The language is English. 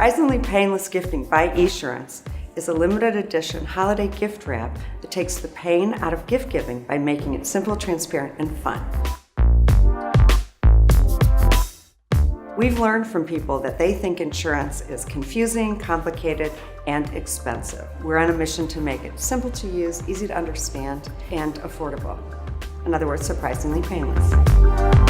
Surprisingly Painless Gifting by Esurance is a limited edition holiday gift wrap that takes the pain out of gift giving by making it simple, transparent, and fun. We've learned from people that they think insurance is confusing, complicated, and expensive. We're on a mission to make it simple to use, easy to understand, and affordable. In other words, surprisingly painless.